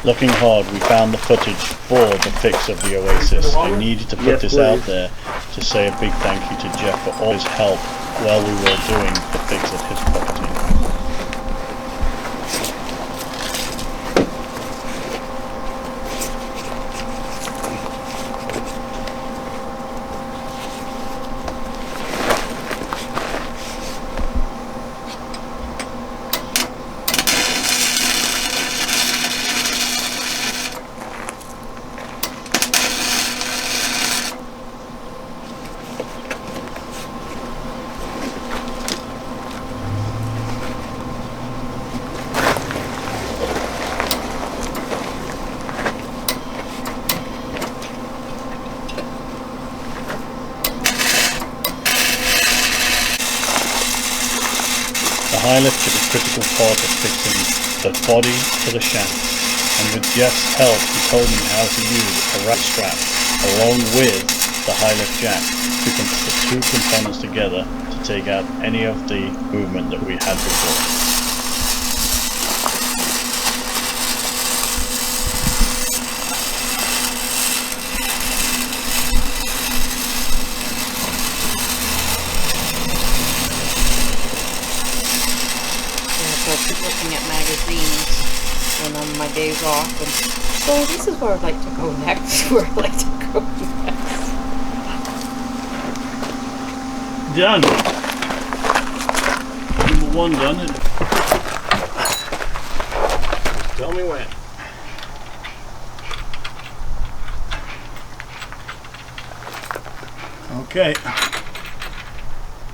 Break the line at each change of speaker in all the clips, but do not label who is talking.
looking hard, we found the footage for the fix of the Oasis. I needed to put this out there to say a big thank you to Jeff for all his help while we were doing the fix of his property. The high lift is a critical part of fixing the body to the shaft, and with Jeff's help he told me how to use a rat strap along with the high lift jack to put the two components together to take out any of the movement that we had before.
Looking at magazines when on my days off, and so this is where I'd like to go next. Where I'd like to go next.
Done. Number one done. Tell me when. Okay.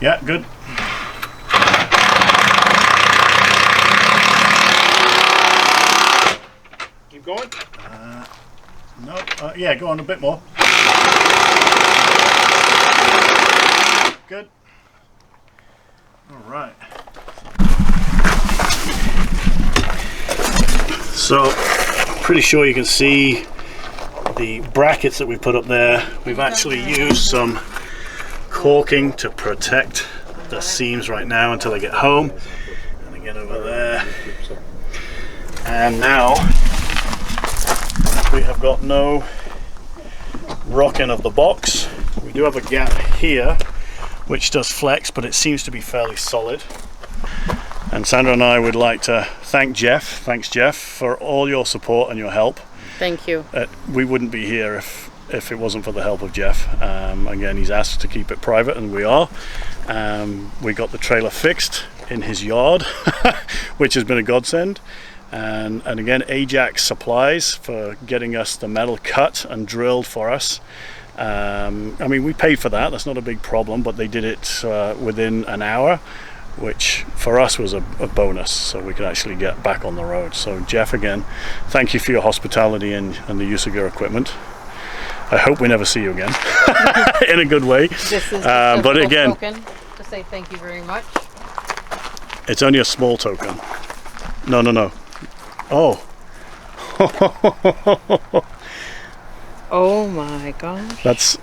Yeah, good.
Going?
No, yeah, go on a bit more. Good. All right. So, pretty sure you can see the brackets that we put up there. We've actually used some caulking to protect the seams right now until I get home. And I get over there. And now we have got no rocking of the box. We do have a gap here which does flex, but it seems to be fairly solid. And Sandra and I would like to thank Jeff. Thanks, Jeff, for all your support and your help.
Thank you.
We wouldn't be here if it wasn't for the help of Jeff. Again, he's asked to keep it private, and we are. We got the trailer fixed in his yard, which has been a godsend. And again, Ajax Supplies for getting us the metal cut and drilled for us. I mean, we paid for that, that's not a big problem, but they did it within an hour, which for us was a bonus, so we could actually get back on the road. So Jeff, again, thank you for your hospitality and the use of your equipment. I hope we never see you again in a good way.
This is just a
but again,
token to say thank you very much.
It's only a small token. No. Oh.
Oh my gosh.
That's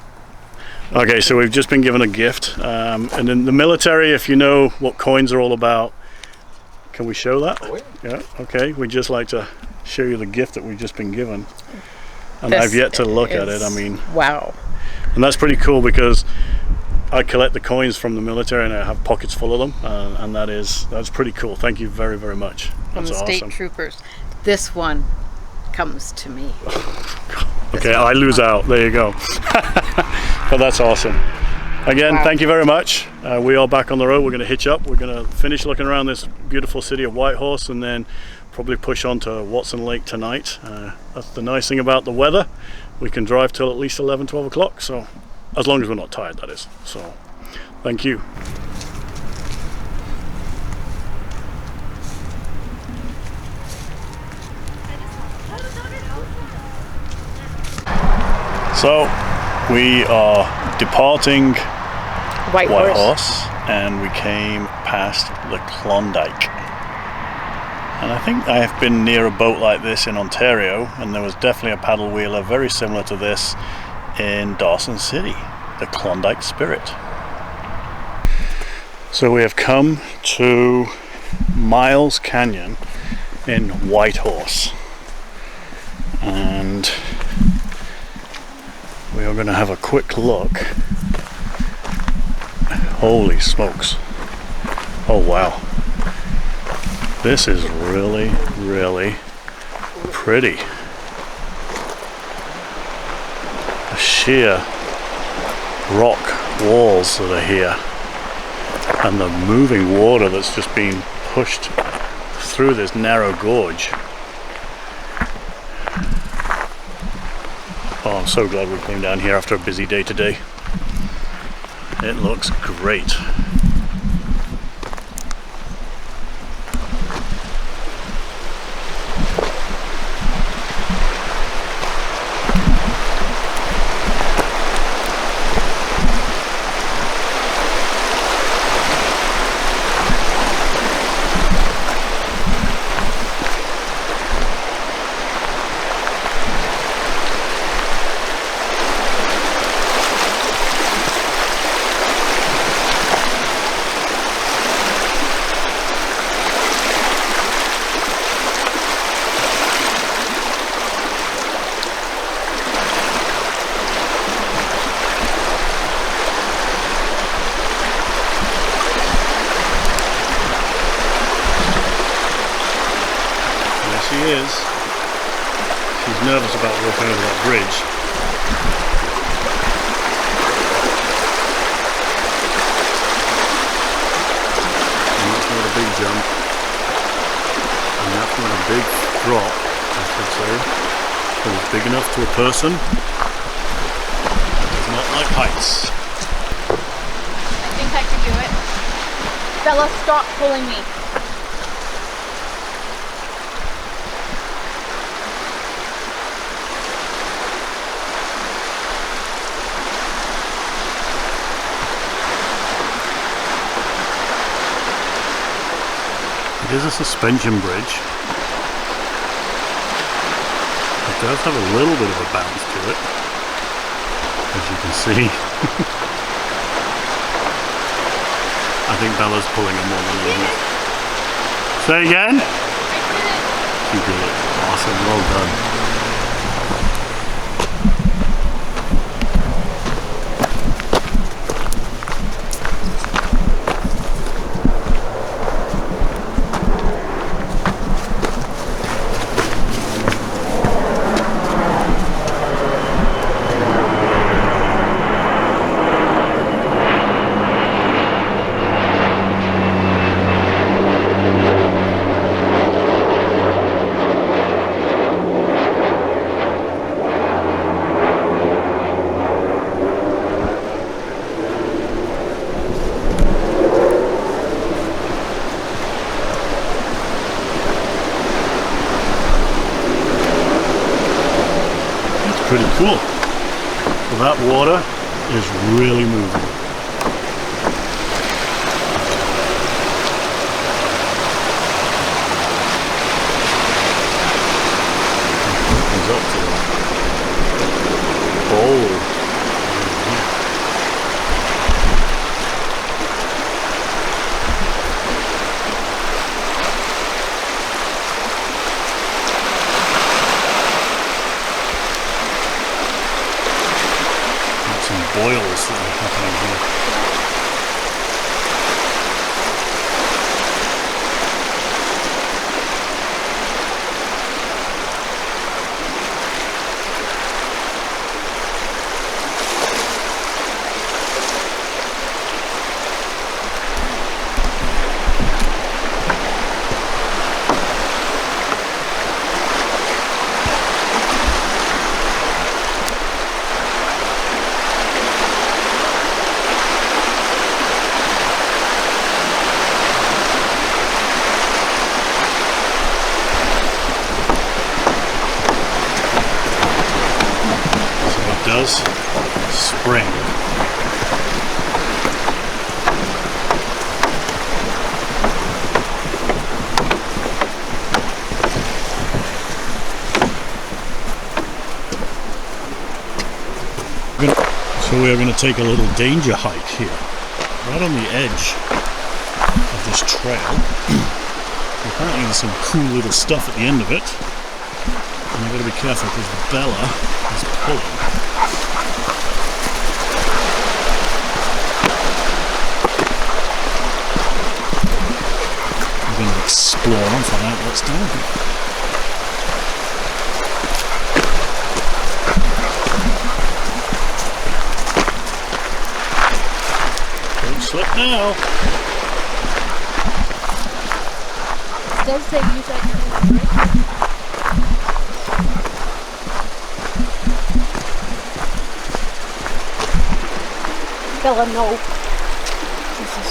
okay. So we've just been given a gift, and in the military, if you know what coins are all about, can we show that?
Oh,
yeah. Okay. We'd just like to show you the gift that we've just been given, and
This
I've yet to look at it. I mean,
wow.
And that's pretty cool because I collect the coins from the military and I have pockets full of them, and that's pretty cool. Thank you very, very much.
From
That's
the state
awesome.
troopers. This one comes to me.
Okay, I lose out. There you go. But that's awesome. Again,
Wow.
Thank you very much. We are back on the road. We're going to hitch up. We're going to finish looking around this beautiful city of Whitehorse and then probably push on to Watson Lake tonight. That's the nice thing about the weather. We can drive till at least 11, 12 o'clock. So as long as we're not tired, that is. So thank you. So we are departing Whitehorse and we came past the Klondike. And I think I have been near a boat like this in Ontario, and there was definitely a paddle wheeler very similar to this in Dawson City, the Klondike Spirit. So we have come to Miles Canyon in Whitehorse. and we are going to have a quick look. Holy smokes. Oh wow. This is really, really pretty. The sheer rock walls that are here and the moving water that's just been pushed through this narrow gorge. Oh, I'm so glad we came down here after a busy day today. It looks great. She is. She's nervous about walking over that bridge. And that's not a big jump. And that's not a big drop, I should say. But it's big enough to a person that does not like heights.
I think I can do it. Bella, stop pulling me.
It is a suspension bridge. It does have a little bit of a bounce to it, as you can see. I think Bella's pulling it more than anything. Say again? You did it. Awesome, well done. Pretty cool. So that water is really moving. It opens up to a bowl. Boils that are happening here. Does spring. So we are going to take a little danger hike here, right on the edge of this trail. Apparently there's some cool little stuff at the end of it. And I've got to be careful because Bella is pulling. I'm going to explore and find out what's down here. Don't slip now.
It does say use that hand, right? Bella, no. This is...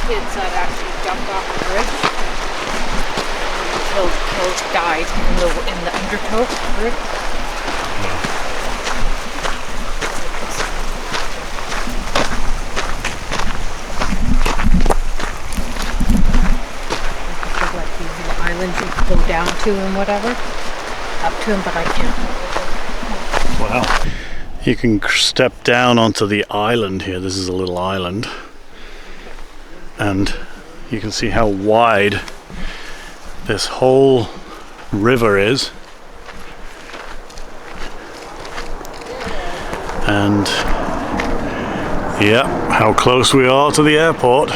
kids that actually jumped off the bridge and died in the undertow bridge. Like these little islands you can go down to and whatever, up to them, but I can't.
Wow. You can step down onto the island here. This is a little island. And you can see how wide this whole river is. And yeah, how close we are to the airport.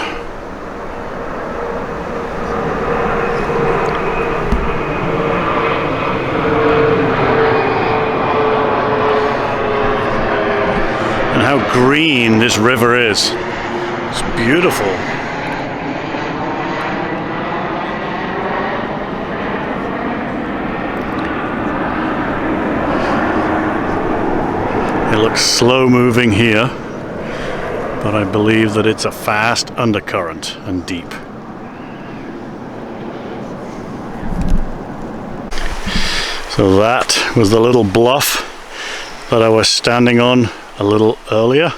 And how green this river is. It's beautiful. It looks slow moving here, but I believe that it's a fast undercurrent and deep. So that was the little bluff that I was standing on a little earlier.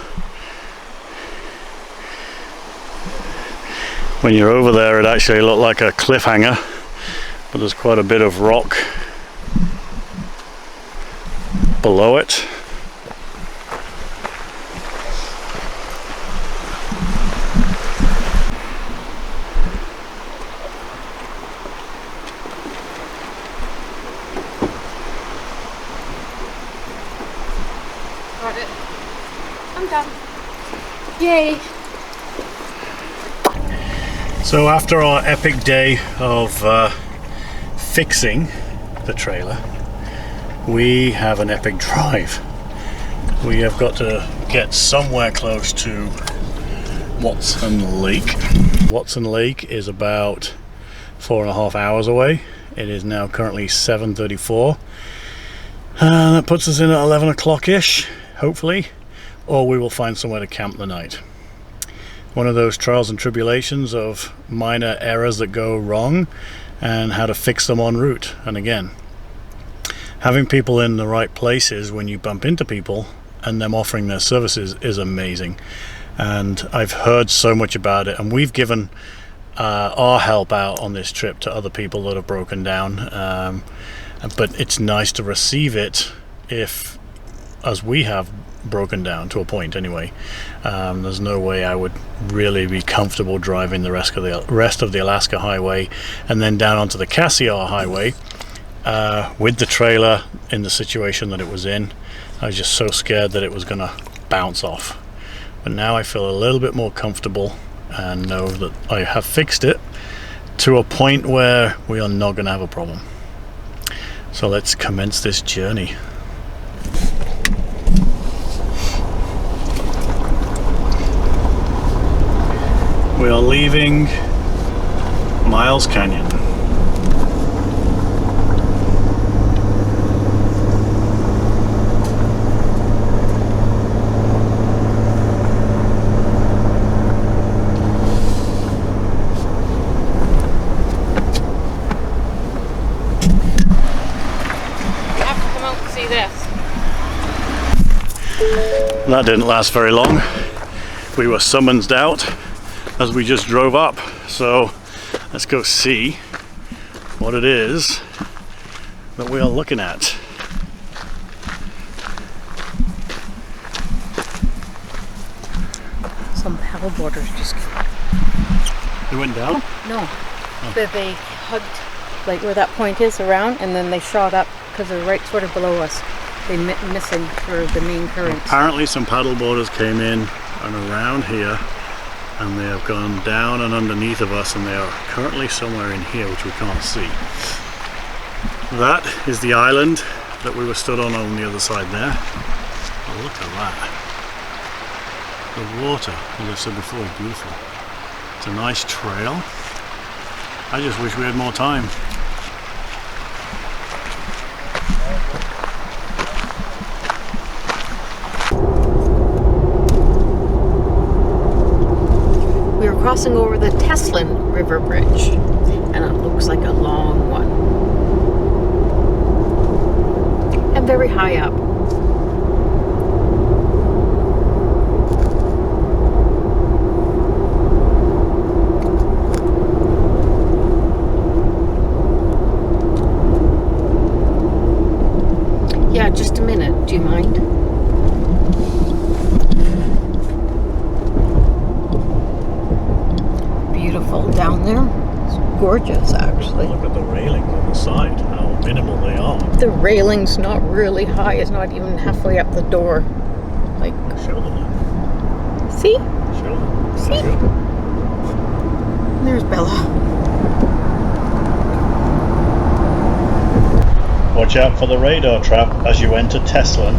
When you're over there, it actually looked like a cliffhanger, but there's quite a bit of rock below it.
Got it. I'm done. Yay!
So after our epic day of fixing the trailer, we have an epic drive. We have got to get somewhere close to Watson Lake. Watson Lake is about 4.5 hours away. It is now currently 7:34. That puts us in at 11 o'clock-ish, hopefully, or we will find somewhere to camp the night. One of those trials and tribulations of minor errors that go wrong and how to fix them en route. And again, having people in the right places when you bump into people and them offering their services is amazing. And I've heard so much about it, and we've given our help out on this trip to other people that have broken down, but it's nice to receive it if, as we have, broken down to a point anyway. There's no way I would really be comfortable driving the rest of the Alaska Highway and then down onto the Casiar Highway with the trailer in the situation that it was in. I was just so scared that it was gonna bounce off, but now I feel a little bit more comfortable and know that I have fixed it to a point where we are not gonna have a problem. So let's commence this journey. We are leaving Miles Canyon. That didn't last very long. We were summoned out as we just drove up. So let's go see what it is that we are looking at.
Some paddle boarders just came.
They went down?
No. They hugged like where that point is around, and then they shot up because they're right sort of below us. They missing for the main current.
Apparently some paddle boarders came in and around here, and they have gone down and underneath of us, and they are currently somewhere in here which we can't see. That is the island that we were stood on the other side there. Oh, look at that. The water, as I said before, is beautiful. It's a nice trail. I just wish we had more time.
We were crossing over the Teslin River Bridge, and it looks like a long one. And very high up. Yeah, just a minute. Do you mind? Beautiful down there. It's gorgeous, actually.
Look at the railings on the side, how minimal they are.
The railing's not really high. It's not even halfway up the door. Like,
Show them.
see?
Show them.
See?
There you go.
There's Bella.
Watch out for the radar trap as you enter Teslin.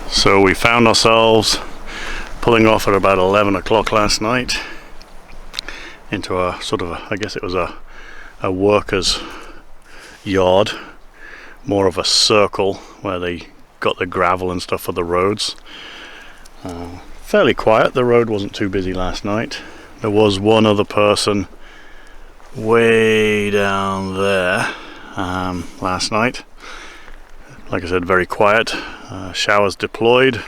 So we found ourselves pulling off at about 11 o'clock last night into a sort of, I guess it was a worker's yard, more of a circle where they got the gravel and stuff for the roads. Fairly quiet. The road wasn't too busy last night. There was one other person way down there last night. Like I said, very quiet. Showers deployed.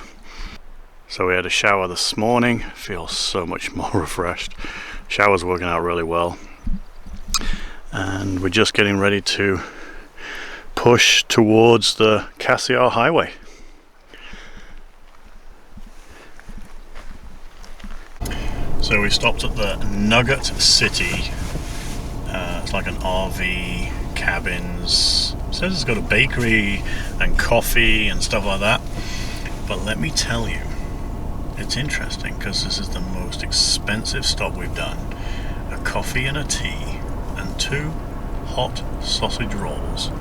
So we had a shower this morning. Feel so much more refreshed. Shower's working out really well. And we're just getting ready to push towards the Casiar Highway. So we stopped at the Nugget City. It's like an RV, cabins. It says it's got a bakery and coffee and stuff like that. But let me tell you, it's interesting because this is the most expensive stop we've done. A coffee and a tea and 2 hot sausage rolls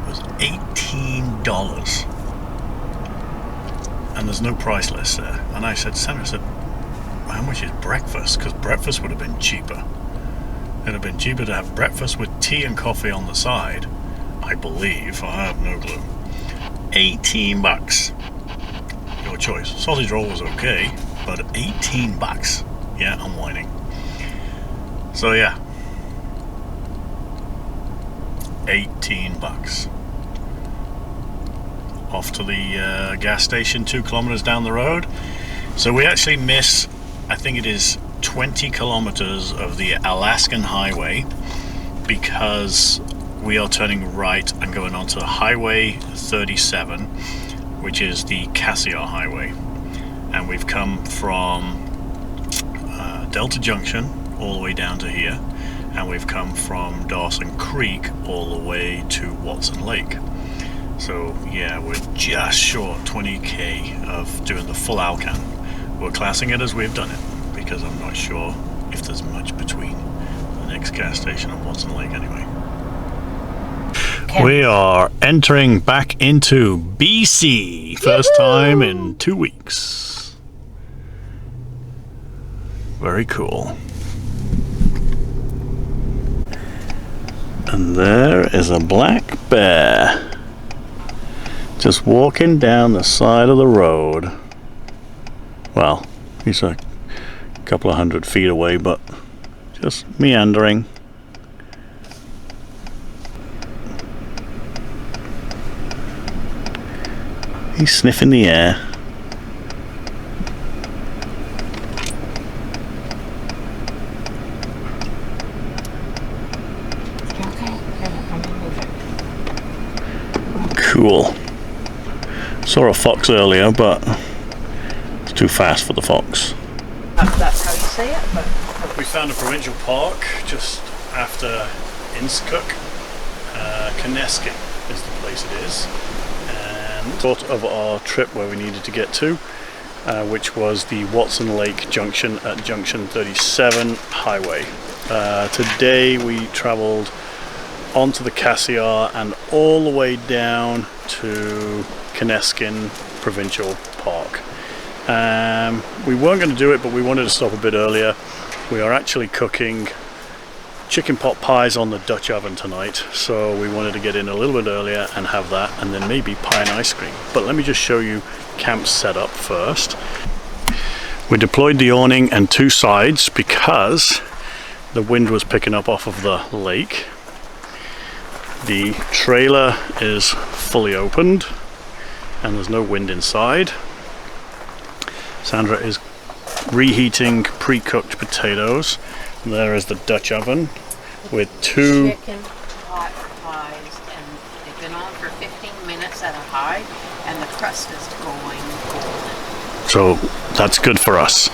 was $18. And there's no price list there. And I said, Sandra, how much is breakfast? Because breakfast would have been cheaper. It would have been cheaper to have breakfast with tea and coffee on the side, I believe. I have no clue. 18 bucks. Your choice. Sausage roll was okay, but 18 bucks. Yeah, I'm whining. So yeah. 18 bucks. Off to the gas station 2 kilometers down the road. So we actually miss, I think it is 20 kilometers of the Alaskan highway because we are turning right and going onto Highway 37, which is the Casiar Highway. And we've come from Delta Junction all the way down to here, and we've come from Dawson Creek all the way to Watson Lake. So yeah, we're just short 20k of doing the full Alcan. We're classing it as we've done it because I'm not sure if there's much between the next gas station and Watson Lake anyway. We are entering back into BC. First time in 2 weeks. Very cool. And there is a black bear just walking down the side of the road. Well, he's a couple of 100 feet away, but just meandering. He's sniffing the air. Cool. Saw a fox earlier, but it's too fast for the fox.
That's how you say it, but...
We found a provincial park just after Innsbruck. Casiar is the place it is. And sort of our trip where we needed to get to, which was the Watson Lake Junction at Junction 37 Highway. Today we travelled onto the Casiar and all the way down to Casiar Provincial Park. We weren't going to do it, but we wanted to stop a bit earlier. We are actually cooking chicken pot pies on the Dutch oven tonight, so we wanted to get in a little bit earlier and have that, and then maybe pie and ice cream. But let me just show you camp setup first. We deployed the awning and two sides because the wind was picking up off of the lake. The trailer is fully opened and there's no wind inside. Sandra is reheating pre-cooked potatoes. There is the Dutch oven with two
chicken pot pies, and they've been on for 15 minutes at a high, and the crust is going golden.
So that's good for us.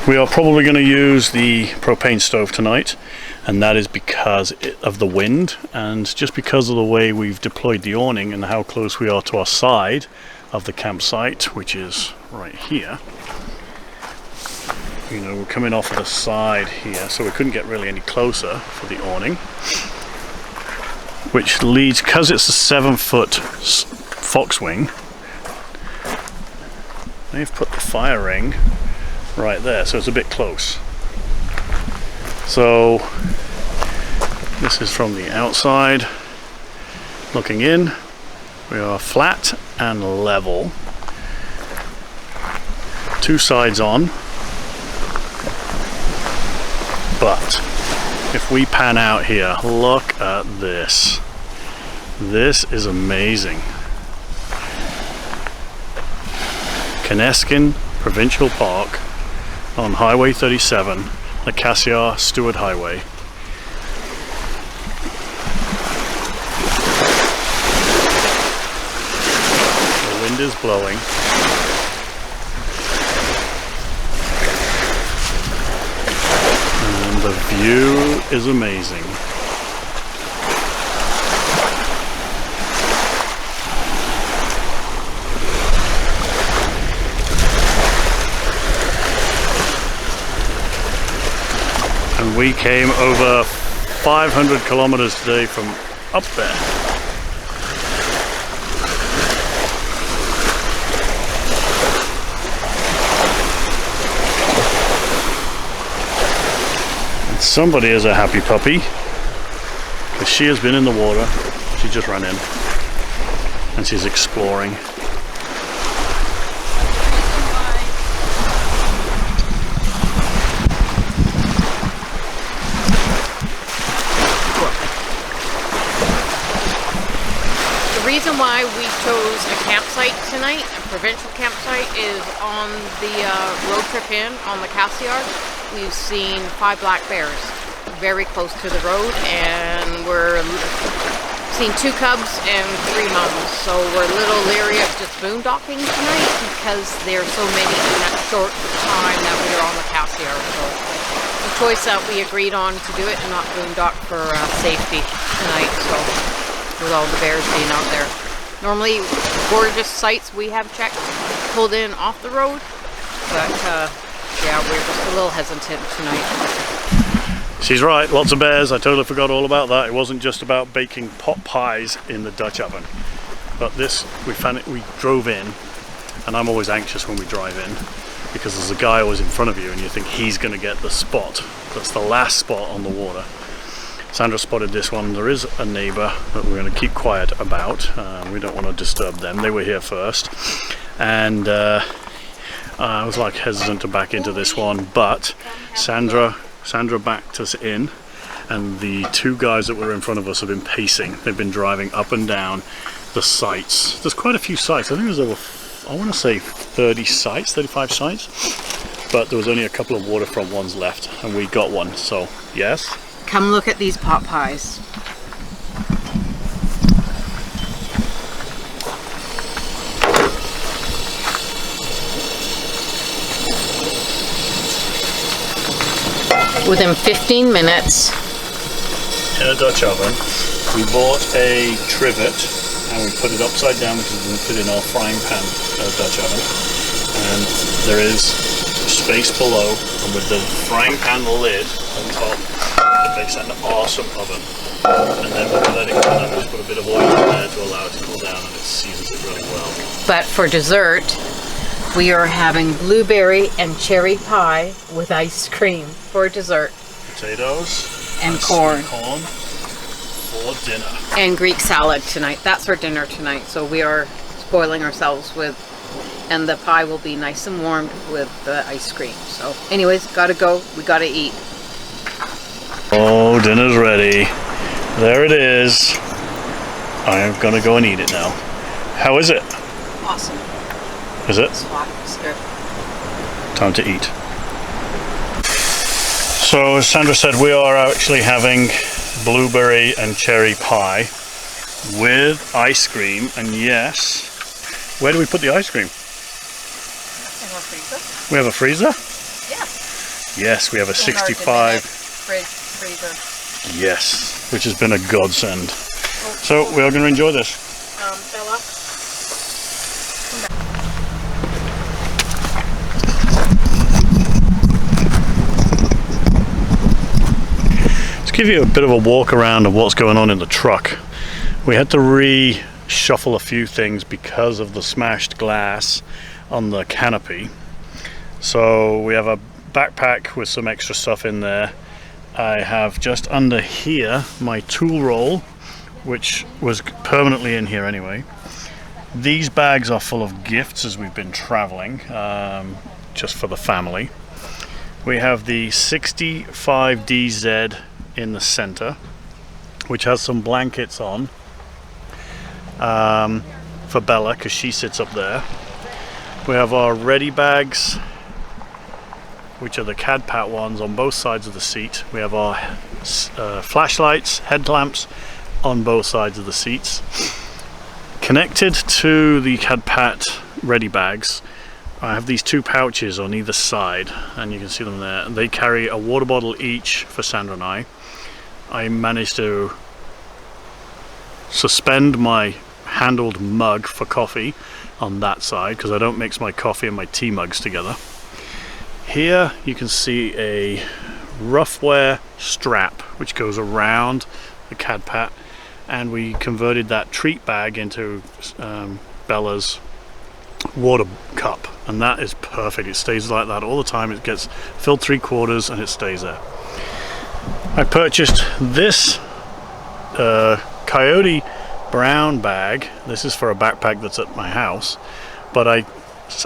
We are probably going to use the propane stove tonight, and that is because of the wind and just because of the way we've deployed the awning and how close we are to our side of the campsite, which is right here. You know, we're coming off of the side here, so we couldn't get really any closer for the awning, which leads, because it's a 7-foot fox wing, they've put the fire ring right there, so it's a bit close. So this is from the outside looking in. We are flat and level, two sides on. But if we pan out here, look at this. This is amazing. Casiar Provincial Park on Highway 37, the Casiar Stewart Highway. The wind is blowing. The view is amazing. And we came over 500 kilometers today from up there. Somebody is a happy puppy because she has been in the water. She just ran in and she's exploring.
The reason why we chose a campsite tonight, a provincial campsite, is on the road trip in on the Casiar. We've seen 5 black bears very close to the road, and we're seeing 2 cubs and 3 mums. So we're a little leery of just boondocking tonight because there's so many in that short time that we are on the Casiar. So it's a choice that we agreed on to do it and not boondock for safety tonight. So with all the bears being out there. Normally gorgeous sites we have checked, pulled in off the road, but yeah, we're just a little hesitant tonight.
She's right, lots of bears. I totally forgot all about that. It wasn't just about baking pot pies in the Dutch oven. But this, we drove in, and I'm always anxious when we drive in because there's a guy always in front of you and you think he's going to get the spot. That's the last spot on the water. Sandra spotted this one. There is a neighbour that we're going to keep quiet about. We don't want to disturb them. They were here first. And I was like hesitant to back into this one, but Sandra backed us in, and the two guys that were in front of us have been pacing. They've been driving up and down the sites. There's quite a few sites. I think there's over, I want to say 30 sites, 35 sites, but there was only a couple of waterfront ones left, and we got one. So yes,
Come look at these pot pies. Within 15 minutes.
in a Dutch oven. We bought a trivet and we put it upside down because we put it in our frying pan Dutch oven. And there is space below, and with the frying pan lid on top, it makes an awesome oven. And then when we let it cool down, we just put a bit of oil in there to allow it to cool down, and it seasons it really well.
But for dessert, we are having blueberry and cherry pie with ice cream for dessert.
Potatoes
and corn.
Corn for dinner.
And Greek salad tonight. That's our dinner tonight. So we are spoiling ourselves with, and the pie will be nice and warmed with the ice cream. So anyways, gotta go. We gotta eat.
Oh, dinner's ready. There it is. I am gonna go and eat it now. How is it?
Awesome.
Is it?
It's hot. It's good.
Time to eat. So as Sandra said, we are actually having blueberry and cherry pie with ice cream, and yes, where do we put the ice cream?
In our freezer.
We have a freezer?
Yeah.
Yes, we have a
In our
65.
freezer.
Yes, which has been a godsend. So we are going to enjoy this.
Bella.
Give you a bit of a walk around of what's going on in the truck. We had to reshuffle a few things because of the smashed glass on the canopy. So we have a backpack with some extra stuff in there. I have just under here my tool roll, which was permanently in here anyway. These bags are full of gifts as we've been traveling, just for the family. We have the 65DZ in the center, which has some blankets on for Bella because she sits up there. We have our ready bags, which are the CAD-PAT ones on both sides of the seat. We have our flashlights, headlamps on both sides of the seats. Connected to the CAD-PAT ready bags, I have these two pouches on either side, and you can see them there. They carry a water bottle each for Sandra and I. I managed to suspend my handled mug for coffee on that side because I don't mix my coffee and my tea mugs together. Here you can see a roughwear strap which goes around the CAD-PAT, and we converted that treat bag into Bella's water cup, and that is perfect. It stays like that all the time. It gets filled 3/4 and it stays there. I purchased this Coyote brown bag. This is for a backpack that's at my house, but I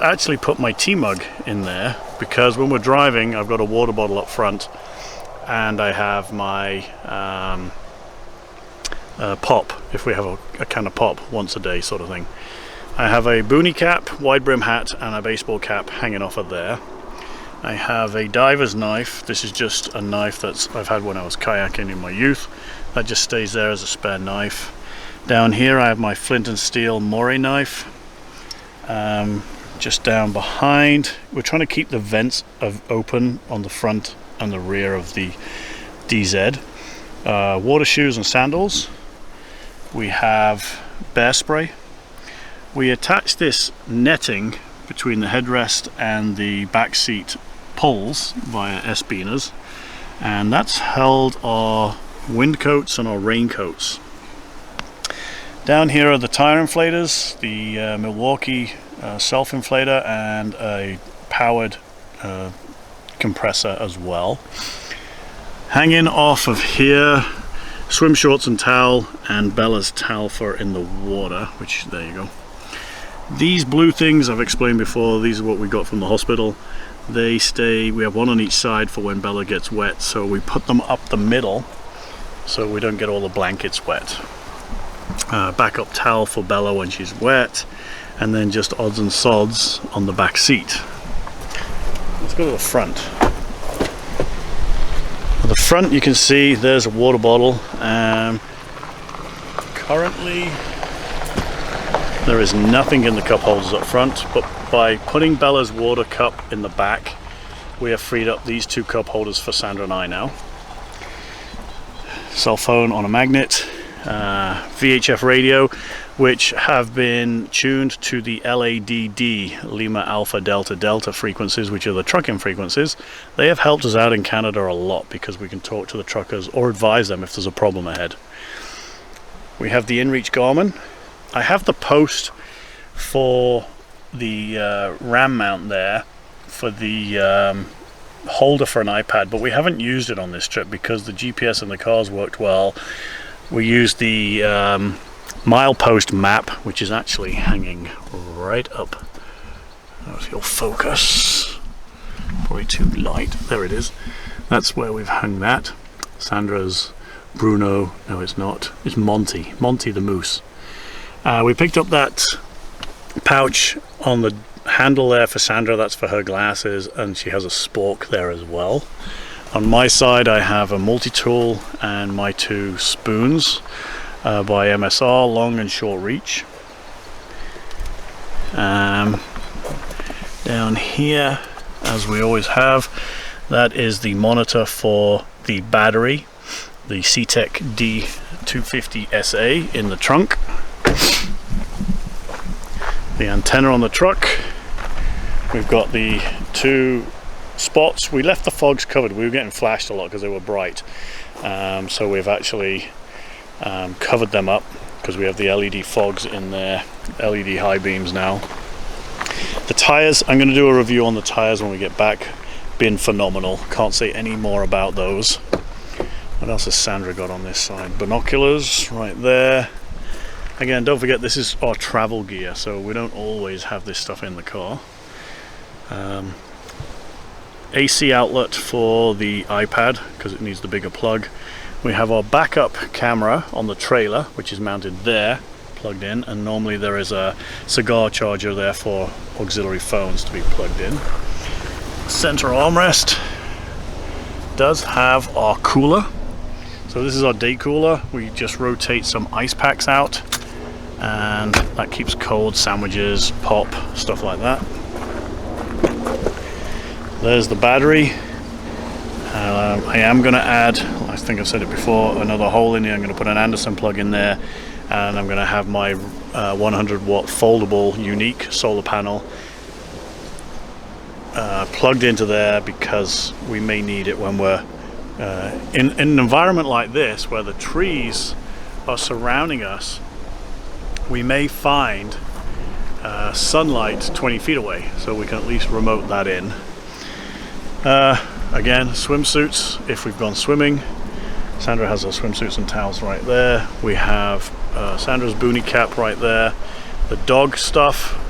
actually put my tea mug in there because when we're driving I've got a water bottle up front, and I have my pop if we have a can of pop once a day sort of thing. I have a boonie cap, wide brim hat, and a baseball cap hanging off of there. I have a diver's knife. This is just a knife that I've had when I was kayaking in my youth. That just stays there as a spare knife. Down here I have my flint and steel moray knife. Just down behind, we're trying to keep the vents open on the front and the rear of the DZ. Water shoes and sandals. We have bear spray. We attached this netting between the headrest and the back seat poles via S-beaners, and that's held our wind coats and our raincoats. Down here are the tire inflators, the Milwaukee self-inflator, and a powered compressor as well. Hanging off of here, swim shorts and towel, and Bella's towel for in the water, which there you go. These blue things I've explained before, these are what we got from the hospital. They stay, we have one on each side for when Bella gets wet, so we put them up the middle so we don't get all the blankets wet. Backup towel for Bella when she's wet, and then just odds and sods on the back seat. Let's go to the front. At the front you can see there's a water bottle. Currently there is nothing in the cup holders up front, but by putting Bella's water cup in the back, we have freed up these 2 cup holders for Sandra and I now. Cell phone on a magnet, VHF radio, which have been tuned to the LADD, Lima Alpha Delta Delta frequencies, which are the trucking frequencies. They have helped us out in Canada a lot because we can talk to the truckers or advise them if there's a problem ahead. We have the InReach Garmin. I have the post for the RAM mount there for the holder for an iPad, but we haven't used it on this trip because the GPS in the cars worked well. We used the milepost map, which is actually hanging right up. If you'll focus, probably too light. There it is. That's where we've hung that. Sandra's Bruno, no it's not, it's Monty the moose. We picked up that pouch on the handle there for Sandra, that's for her glasses, and she has a spork there as well. On my side I have a multi-tool and my 2 spoons by MSR, long and short reach. Down here, as we always have, that is the monitor for the battery, the CTEC D250 SA in the trunk. The antenna on the truck. We've got the 2 spots. We left the fogs covered. We were getting flashed a lot because they were bright. So we've actually covered them up because we have the LED fogs in there, LED high beams now. The tires, I'm going to do a review on the tires when we get back. Been phenomenal. Can't say any more about those. What else has Sandra got on this side? Binoculars right there. Again, don't forget this is our travel gear, so we don't always have this stuff in the car. AC outlet for the iPad because it needs the bigger plug. We have our backup camera on the trailer, which is mounted there, plugged in, and normally there is a cigar charger there for auxiliary phones to be plugged in. Center armrest does have our cooler. So this is our day cooler. We just rotate some ice packs out, and that keeps cold sandwiches, pop, stuff like that. There's the battery. I am going to add, I think I've said it before, another hole in here. I'm going to put an Anderson plug in there, and I'm going to have my 100 watt foldable unique solar panel plugged into there because we may need it when we're in an environment like this where the trees are surrounding us. We may find sunlight 20 feet away, so we can at least remote that in. Again, swimsuits if we've gone swimming. Sandra has her swimsuits and towels right there. We have Sandra's boonie cap right there. The dog stuff.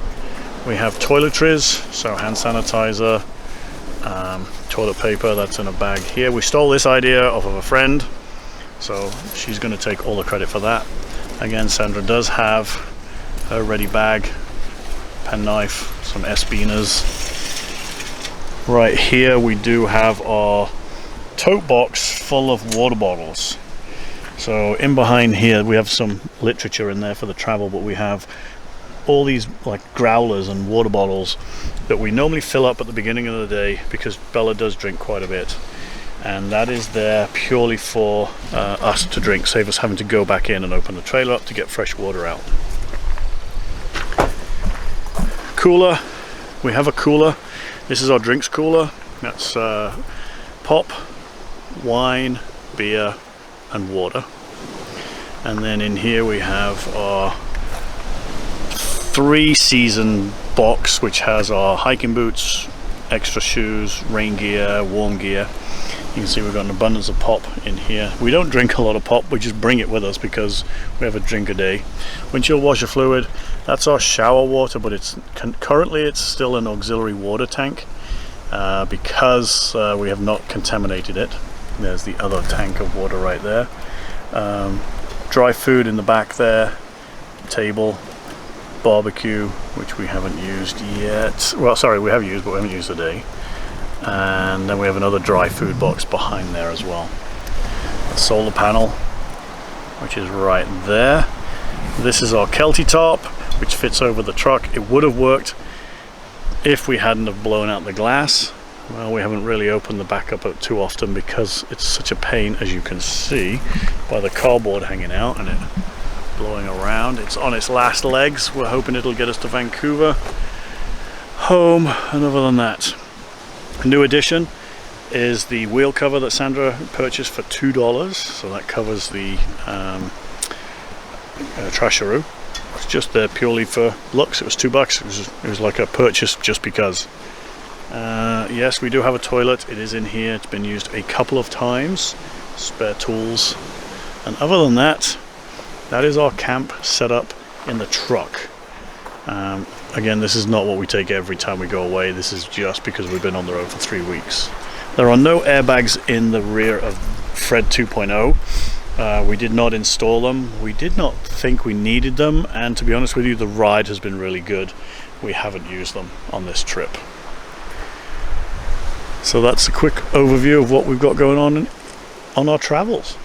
We have toiletries, so hand sanitizer, toilet paper, that's in a bag here. We stole this idea off of a friend, so she's going to take all the credit for that. Again, Sandra does have her ready bag, penknife, some S-beaners. Right here we do have our tote box full of water bottles. So in behind here we have some literature in there for the travel, but we have all these like growlers and water bottles that we normally fill up at the beginning of the day because Bella does drink quite a bit, and that is there purely for us to drink, save us having to go back in and open the trailer up to get fresh water out. Cooler, we have a cooler. This is our drinks cooler. That's pop, wine, beer and water. And then in here we have our 3-season box, which has our hiking boots, extra shoes, rain gear, warm gear. You can see we've got an abundance of pop in here. We don't drink a lot of pop, we just bring it with us because we have a drink a day. Windshield washer fluid, that's our shower water, but currently it's still an auxiliary water tank because we have not contaminated it. There's the other tank of water right there. Dry food in the back there, table, barbecue, which we haven't used yet. Well, sorry, we have used, but we haven't used today. And then we have another dry food box behind there as well. The solar panel, which is right there. This is our Kelty tarp, which fits over the truck. It would have worked if we hadn't have blown out the glass. Well, we haven't really opened the back up too often because it's such a pain, as you can see by the cardboard hanging out and it blowing around. It's on its last legs. We're hoping it'll get us to Vancouver, home, and other than that. A new addition is the wheel cover that Sandra purchased for $2. So that covers the Trasharoo. It's just there purely for looks. It was $2. It was like a purchase just because. Yes, we do have a toilet. It is in here. It's been used a couple of times. Spare tools. And other than that, that is our camp set up in the truck. Again, this is not what we take every time we go away. This is just because we've been on the road for 3 weeks. There are no airbags in the rear of Fred 2.0. We did not install them. We did not think we needed them, and to be honest with you, the ride has been really good. We haven't used them on this trip. So that's a quick overview of what we've got going on our travels.